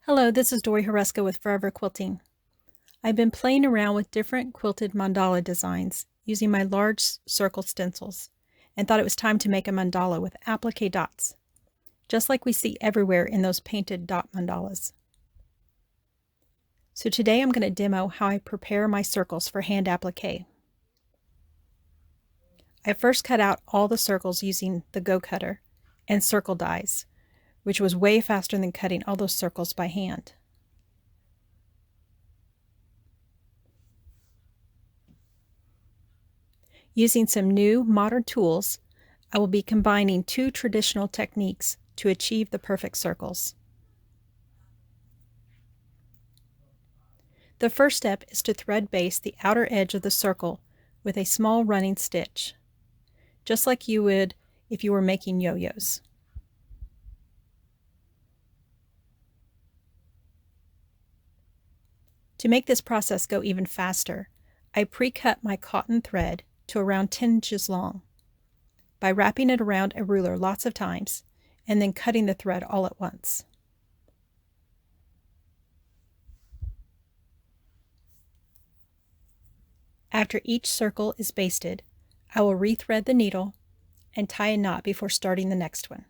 Hello, this is Dorie with Forever Quilting. I've been playing around with different quilted mandala designs using my large circle stencils and thought it was time to make a mandala with applique dots, just like we see everywhere in those painted dot mandalas. So today I'm going to demo how I prepare my circles for hand applique. I first cut out all the circles using the Go cutter and circle dies, which was way faster than cutting all those circles by hand. Using some new modern tools, I will be combining two traditional techniques to achieve the perfect circles. The first step is to thread baste the outer edge of the circle with a small running stitch, just like you would if you were making yo-yos. To make this process go even faster, I pre-cut my cotton thread to around 10 inches long by wrapping it around a ruler lots of times and then cutting the thread all at once. After each circle is basted, I will rethread the needle and tie a knot before starting the next one.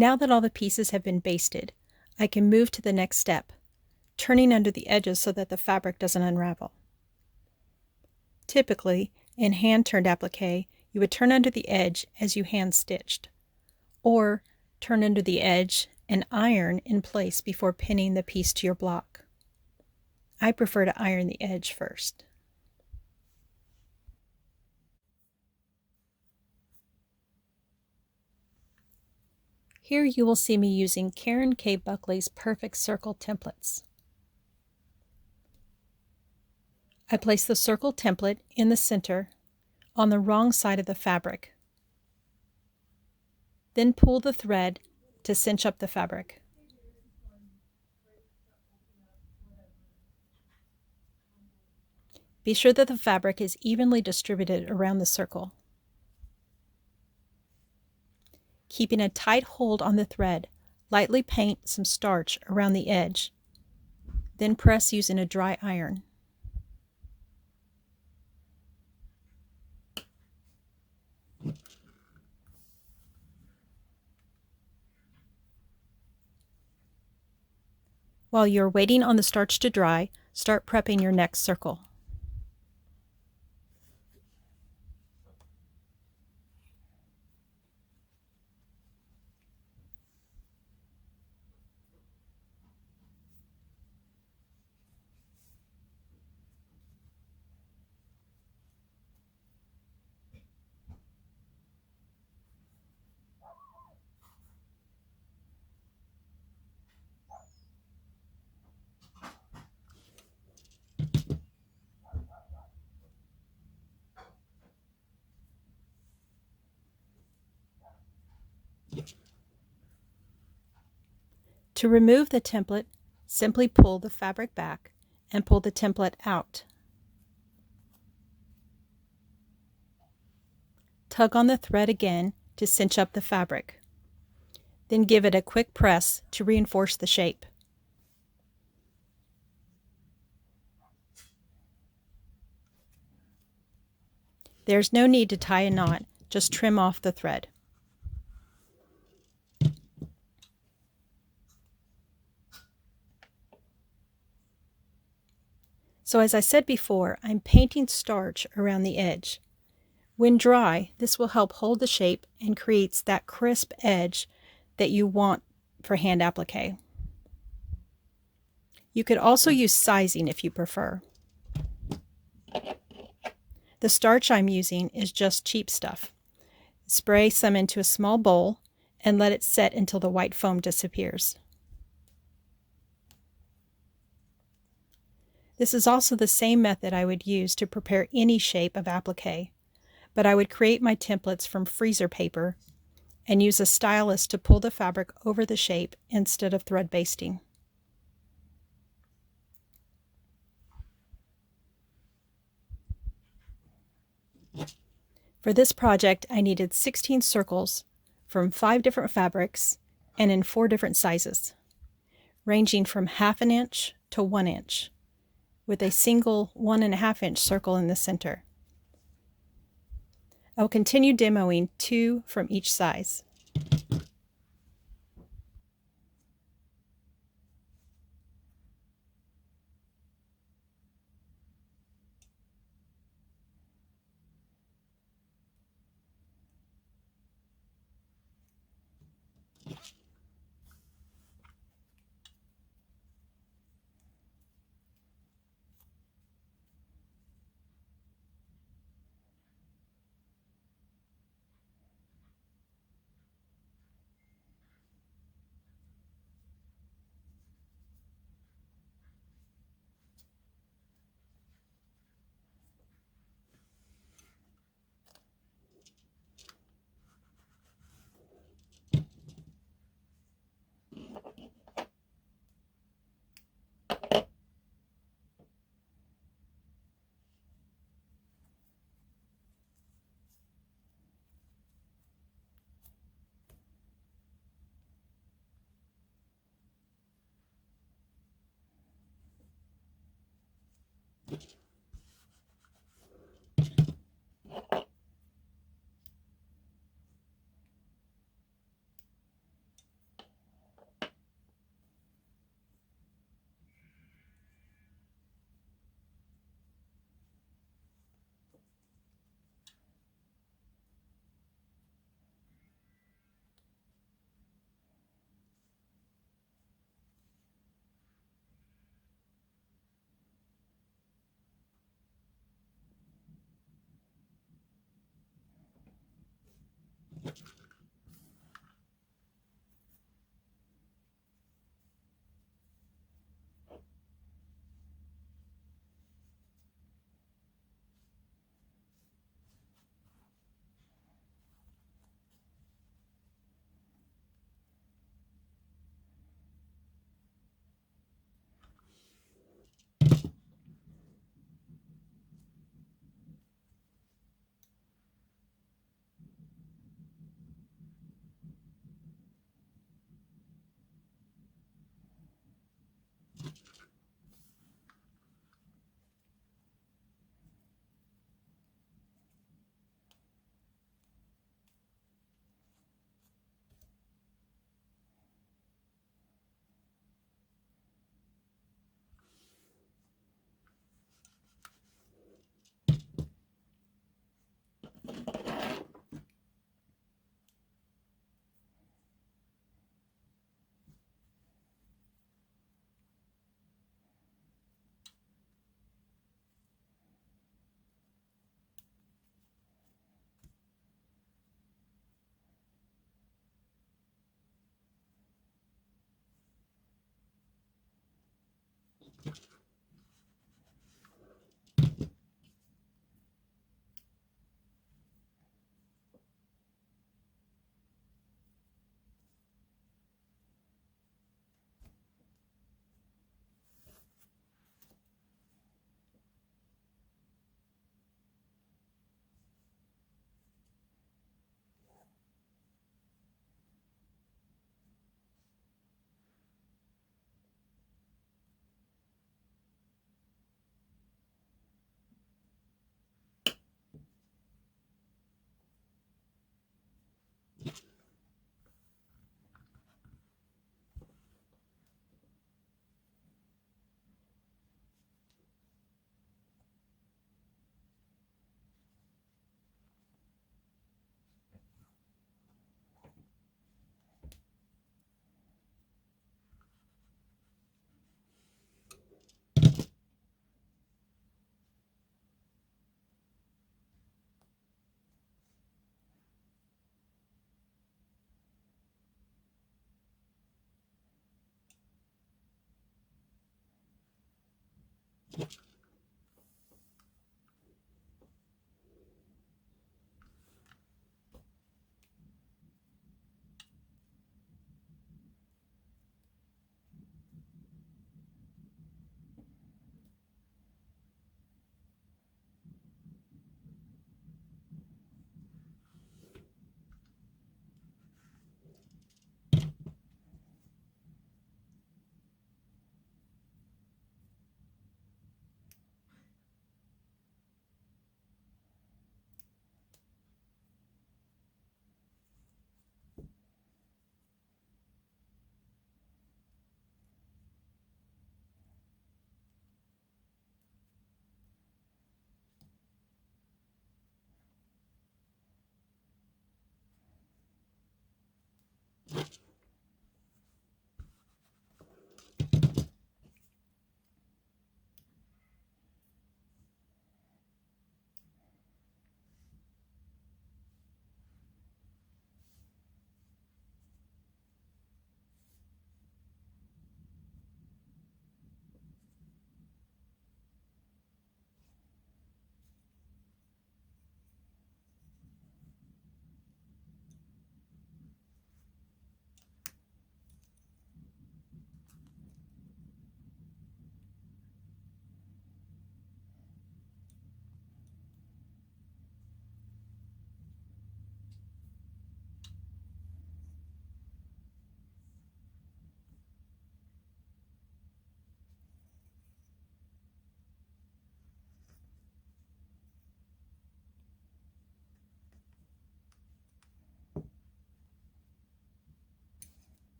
Now that all the pieces have been basted, I can move to the next step, turning under the edges so that the fabric doesn't unravel. Typically, in hand-turned applique, you would turn under the edge as you hand-stitched, or turn under the edge and iron in place before pinning the piece to your block. I prefer to iron the edge first. Here you will see me using Karen K. Buckley's Perfect Circle templates. I place the circle template in the center on the wrong side of the fabric. Then pull the thread to cinch up the fabric. Be sure that the fabric is evenly distributed around the circle. Keeping a tight hold on the thread, lightly paint some starch around the edge, then press using a dry iron. While you're waiting on the starch to dry, start prepping your next circle. To remove the template, simply pull the fabric back and pull the template out. Tug on the thread again to cinch up the fabric. Then give it a quick press to reinforce the shape. There's no need to tie a knot, just trim off the thread. So as I said before, I'm painting starch around the edge. When dry, this will help hold the shape and creates that crisp edge that you want for hand applique. You could also use sizing if you prefer. The starch I'm using is just cheap stuff. Spray some into a small bowl and let it set until the white foam disappears. This is also the same method I would use to prepare any shape of applique, but I would create my templates from freezer paper and use a stylus to pull the fabric over the shape instead of thread basting. For this project, I needed 16 circles from 5 different fabrics and in 4 different sizes, ranging from 1/2 inch to 1 inch, with a single 1.5 inch circle in the center. I will continue demoing 2 from each size.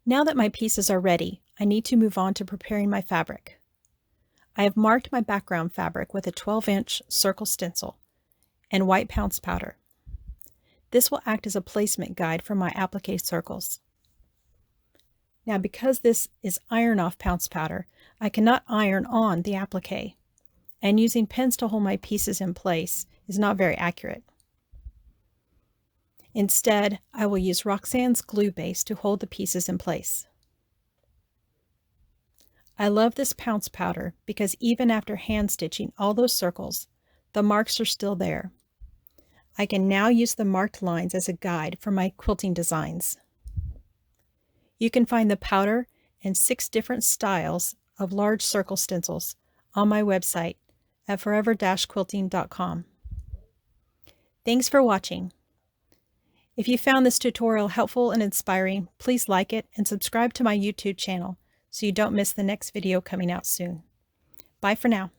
Now that my pieces are ready, I need to move on to preparing my fabric. I have marked my background fabric with a 12-inch circle stencil and white pounce powder. This will act as a placement guide for my applique circles. Now, because this is iron-off pounce powder, I cannot iron on the applique, and using pins to hold my pieces in place is not very accurate. Instead, I will use Roxanne's glue base to hold the pieces in place. I love this pounce powder because even after hand stitching all those circles, The marks are still there. I can now use the marked lines as a guide for my quilting designs. You can find the powder and 6 different styles of large circle stencils on my website at forever-quilting.com. Thanks for watching. If you found this tutorial helpful and inspiring, please like it and subscribe to my YouTube channel so you don't miss the next video coming out soon. Bye for now.